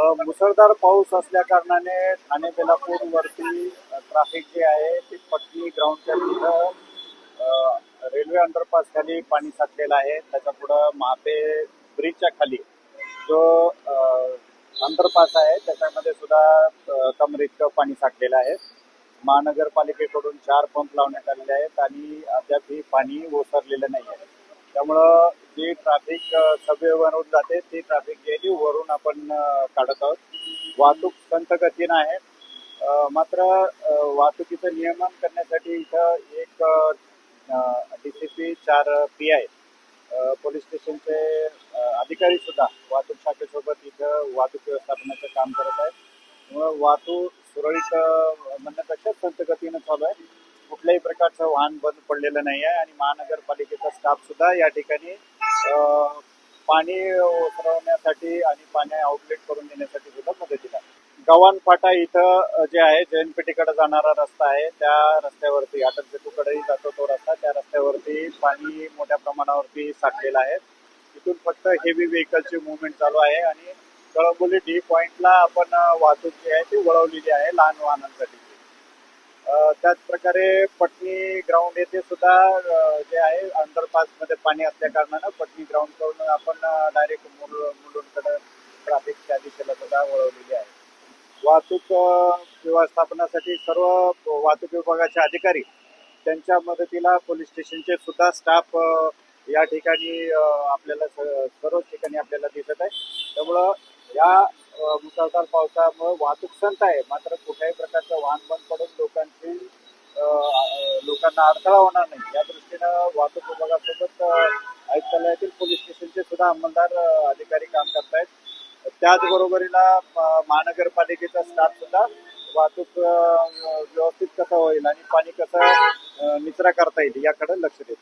मुसळधार पाऊस असल्या कारणाने ठाणे बेलापूर वरती ट्रॅफिक जे आहे ते पटनी ग्राउंडच्या तिथं रेल्वे अंडरपास खाली पाणी साठलेलं आहे. त्याच्या पुढं महापे ब्रिजच्या खाली जो अंडरपास आहे त्याच्यामध्ये सुद्धा कमरेइतकं पाणी साठलेलं आहे. महानगरपालिकेकडून 4 पंप लावण्यात आलेले आहेत आणि अद्यापही पाणी ओसरलेलं नाही आहे. त्यामुळं जी ट्रॅफिक सबवेवरून जाते ती ट्रॅफिक जी वरून आपण काढत आहोत. वाहतूक संथ गतीनं आहे. मात्र वाहतुकीचं नियमन करण्यासाठी इथं एक DCP 4 PI पोलीस स्टेशनचे अधिकारी सुद्धा वाहतूक शाखेसोबत इथं वाहतूक व्यवस्थापनाचं काम करत आहेत. त्यामुळं वाहतूक सुरळीत म्हणण्यापेक्षा संथ गतीनं चालू आहे. कुठल्याही प्रकारचं वाहन बंद पडलेलं नाही आहे आणि महानगरपालिकेचा स्टाफ सुद्धा या ठिकाणी पाणी उतरवण्यासाठी आणि पाणी आउटलेट करून देण्यासाठी सुद्धा मदतीला. गव्हाण फाटा इथं जे आहे जैनपेठेकडे जाणारा रस्ता आहे त्या रस्त्यावरती अटल सेतूकडेही जातो तो रस्ता, त्या रस्त्यावरती पाणी मोठ्या प्रमाणावरती साठलेलं आहे. इथून फक्त हेवी व्हेकलची मुवमेंट चालू आहे आणि कळंबोली डी पॉइंटला आपण वाहतूक जी आहे ती वळवलेली आहे लहान वाहनांसाठी. त्याच प्रकारे पटनी ग्राउंड येथे सुद्धा जे आहे अंडरपास मध्ये पाणी असल्या कारणानं पटनी ग्राउंड करून आपण डायरेक्ट मुलुंडकडे ट्रॅफिकच्या दिशेला सुद्धा वळवलेली आहे. वाहतूक व्यवस्थापनासाठी सर्व वाहतूक विभागाचे अधिकारी त्यांच्या मदतीला पोलीस स्टेशनचे सुद्धा स्टाफ या ठिकाणी आपल्याला सर्वच ठिकाणी आपल्याला दिसत आहे. त्यामुळं या मुसळधार पावसामुळे वाहतूक संथ आहे. मात्र कुठल्याही प्रकारचं वाहन बंद पडून लोकांना अडथळा होणार नाही या दृष्टीनं वाहतूक विभागासोबत आयुक्तालयातील पोलीस स्टेशनचे सुद्धा अंमलदार अधिकारी काम करतायत. त्याचबरोबरीला महानगरपालिकेचा स्टाफ सुद्धा वाहतूक व्यवस्थित कसं होईल आणि पाणी कसं निचरा करता येईल याकडे लक्ष देत आहे.